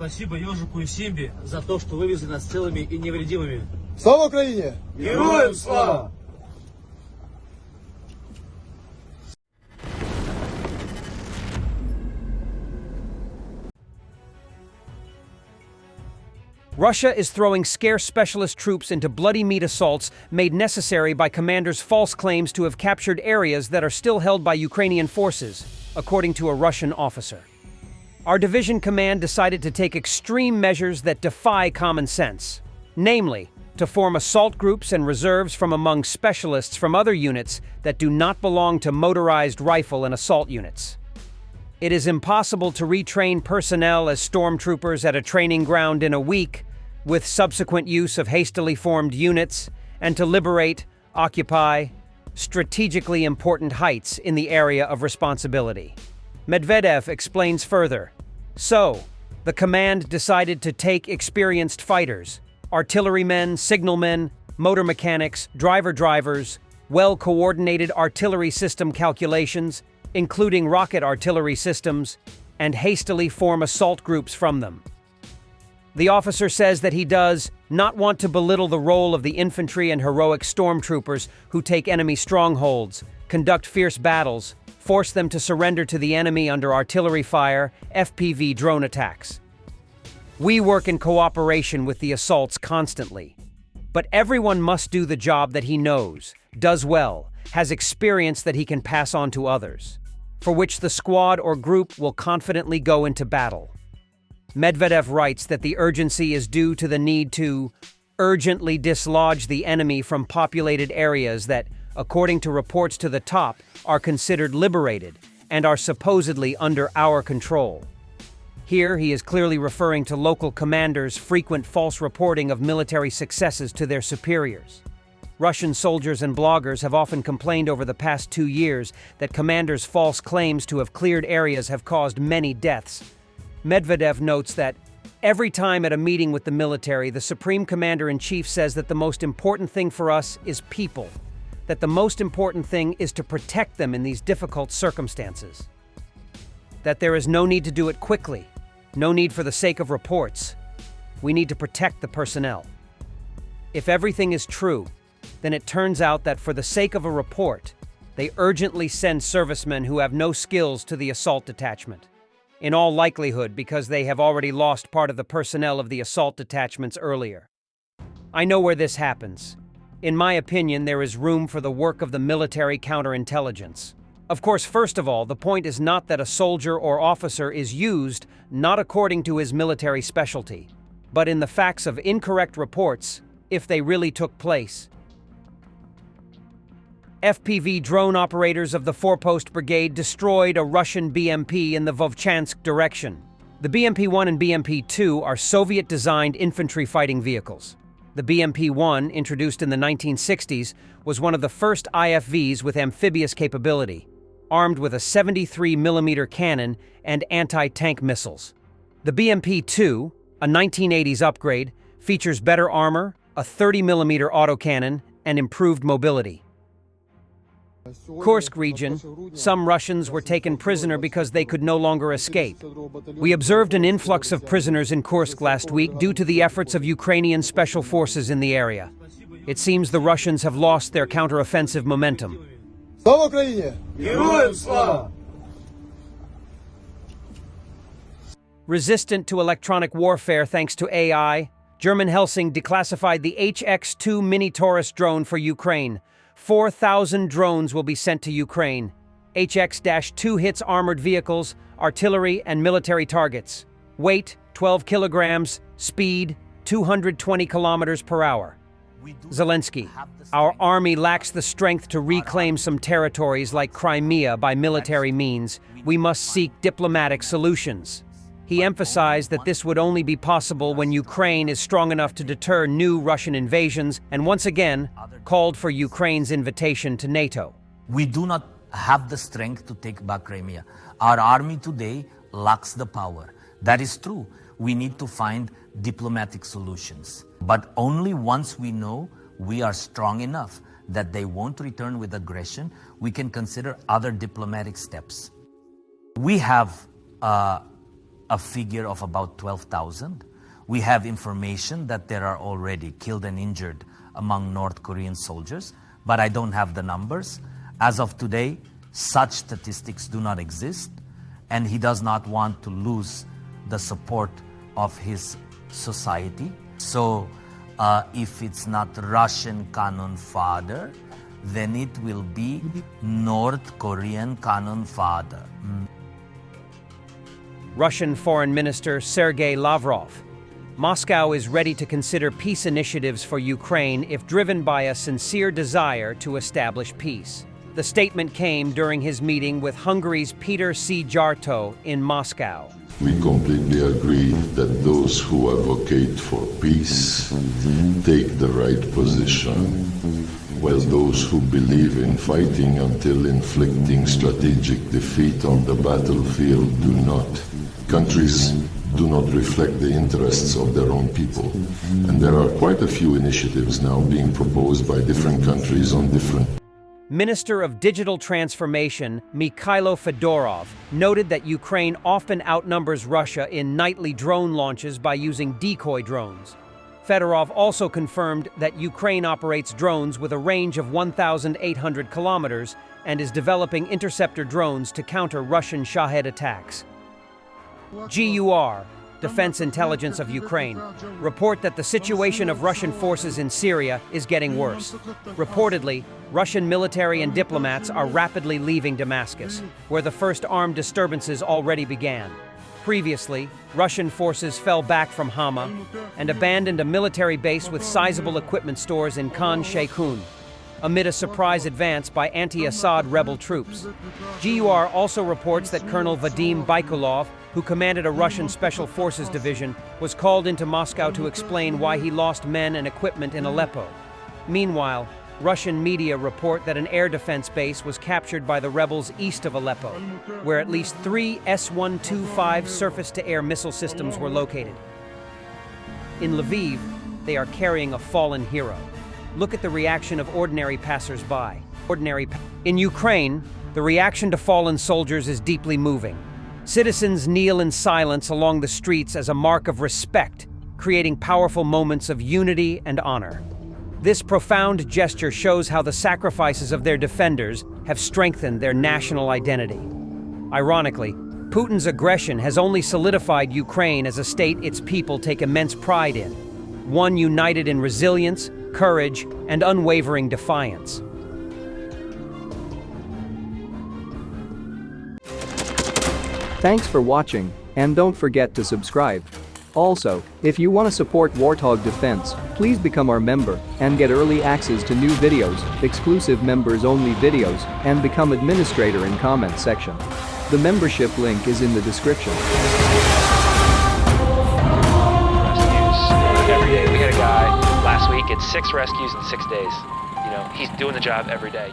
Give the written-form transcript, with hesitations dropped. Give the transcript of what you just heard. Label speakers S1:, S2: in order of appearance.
S1: Спасибо ежику и Симби за то, что вывезли нас целыми и невредимыми.
S2: Слава Украине!
S1: Героям слава!
S3: Russia is throwing scarce specialist troops into bloody meat assaults made necessary by commanders' false claims to have captured areas that are still held by Ukrainian forces, according to a Russian officer. Our division command decided to take extreme measures that defy common sense, namely, to form assault groups and reserves from among specialists from other units that do not belong to motorized rifle and assault units. It is impossible to retrain personnel as stormtroopers at a training ground in a week, with subsequent use of hastily formed units, and to liberate, occupy, strategically important heights in the area of responsibility. Medvedev explains further. So, the command decided to take experienced fighters, artillerymen, signalmen, motor mechanics, drivers, well-coordinated artillery system calculations, including rocket artillery systems, and hastily form assault groups from them. The officer says that he does not want to belittle the role of the infantry and heroic stormtroopers who take enemy strongholds, conduct fierce battles, force them to surrender to the enemy under artillery fire, FPV drone attacks. We work in cooperation with the assaults constantly. But everyone must do the job that he knows, does well, has experience that he can pass on to others, for which the squad or group will confidently go into battle. Medvedev writes that the urgency is due to the need to urgently dislodge the enemy from populated areas that, according to reports to the top, are considered liberated and are supposedly under our control. Here, he is clearly referring to local commanders' frequent false reporting of military successes to their superiors. Russian soldiers and bloggers have often complained over the past 2 years that commanders' false claims to have cleared areas have caused many deaths. Medvedev notes that every time at a meeting with the military, the Supreme Commander-in-Chief says that the most important thing for us is people, that the most important thing is to protect them in these difficult circumstances, that there is no need to do it quickly, no need for the sake of reports. We need to protect the personnel. If everything is true, then it turns out that for the sake of a report, they urgently send servicemen who have no skills to the assault detachment. In all likelihood because they have already lost part of the personnel of the assault detachments earlier. I know where this happens. In my opinion, there is room for the work of the military counterintelligence. Of course, first of all, the point is not that a soldier or officer is used not according to his military specialty, but in the facts of incorrect reports, if they really took place. FPV drone operators of the 4-Post Brigade destroyed a Russian BMP in the Vovchansk direction. The BMP-1 and BMP-2 are Soviet-designed infantry fighting vehicles. The BMP-1, introduced in the 1960s, was one of the first IFVs with amphibious capability, armed with a 73mm cannon and anti-tank missiles. The BMP-2, a 1980s upgrade, features better armor, a 30mm autocannon, and improved mobility. Kursk region, some Russians were taken prisoner because they could no longer escape. We observed an influx of prisoners in Kursk last week due to the efforts of Ukrainian special forces in the area. It seems the Russians have lost their counteroffensive momentum.
S2: Слава Украине!
S1: Героям слава!
S3: Resistant to electronic warfare thanks to AI, German Helsing declassified the HX-2 mini-Taurus drone for Ukraine. 4,000 drones will be sent to Ukraine. HX-2 hits armored vehicles, artillery, and military targets. Weight, 12 kilograms. Speed, 220 kilometers per hour. Zelensky, our army lacks the strength to reclaim some territories like Crimea by military means. We must seek diplomatic solutions. He emphasized that this would only be possible when Ukraine is strong enough to deter new Russian invasions and once again called for Ukraine's invitation to NATO.
S4: We do not have the strength to take back Crimea. Our army today lacks the power. That is true. We need to find diplomatic solutions. But only once we know we are strong enough that they won't return with aggression, we can consider other diplomatic steps. We have a figure of about 12,000. We have information that there are already killed and injured among North Korean soldiers, but I don't have the numbers. As of today, such statistics do not exist, and he does not want to lose the support of his society. So if it's not Russian Canon Fodder, then it will be North Korean Canon Fodder.
S3: Russian Foreign Minister Sergei Lavrov. Moscow is ready to consider peace initiatives for Ukraine if driven by a sincere desire to establish peace. The statement came during his meeting with Hungary's Peter Szijjártó in Moscow.
S5: We completely agree that those who advocate for peace take the right position, while those who believe in fighting until inflicting strategic defeat on the battlefield do not. Countries do not reflect the interests of their own people, and there are quite a few initiatives now being proposed by different countries on different.
S3: Minister of Digital Transformation Mikhailo Fedorov noted that Ukraine often outnumbers Russia in nightly drone launches by using decoy drones. Fedorov also confirmed that Ukraine operates drones with a range of 1,800 kilometers and is developing interceptor drones to counter Russian Shahed attacks. GUR, Defense Intelligence of Ukraine, report that the situation of Russian forces in Syria is getting worse. Reportedly, Russian military and diplomats are rapidly leaving Damascus, where the first armed disturbances already began. Previously, Russian forces fell back from Hama and abandoned a military base with sizable equipment stores in Khan Sheikhoun, amid a surprise advance by anti-Assad rebel troops. GUR also reports that Colonel Vadim Baikulov, who commanded a Russian Special Forces division, was called into Moscow to explain why he lost men and equipment in Aleppo. Meanwhile, Russian media report that an air defense base was captured by the rebels east of Aleppo, where at least 3 S-125 surface-to-air missile systems were located. In Lviv, they are carrying a fallen hero. Look at the reaction of ordinary passers-by. In Ukraine, the reaction to fallen soldiers is deeply moving. Citizens kneel in silence along the streets as a mark of respect, creating powerful moments of unity and honor. This profound gesture shows how the sacrifices of their defenders have strengthened their national identity. Ironically, Putin's aggression has only solidified Ukraine as a state its people take immense pride in, one united in resilience, courage, and unwavering defiance.
S6: Thanks for watching, and don't forget to subscribe. Also, if you want to support Warthog Defense, please become our member and get early access to new videos, exclusive members-only videos, and become administrator in comment section. The membership link is in the description.
S7: Rescues every day. We had a guy last week at 6 rescues in 6 days. You know, he's doing the job every day.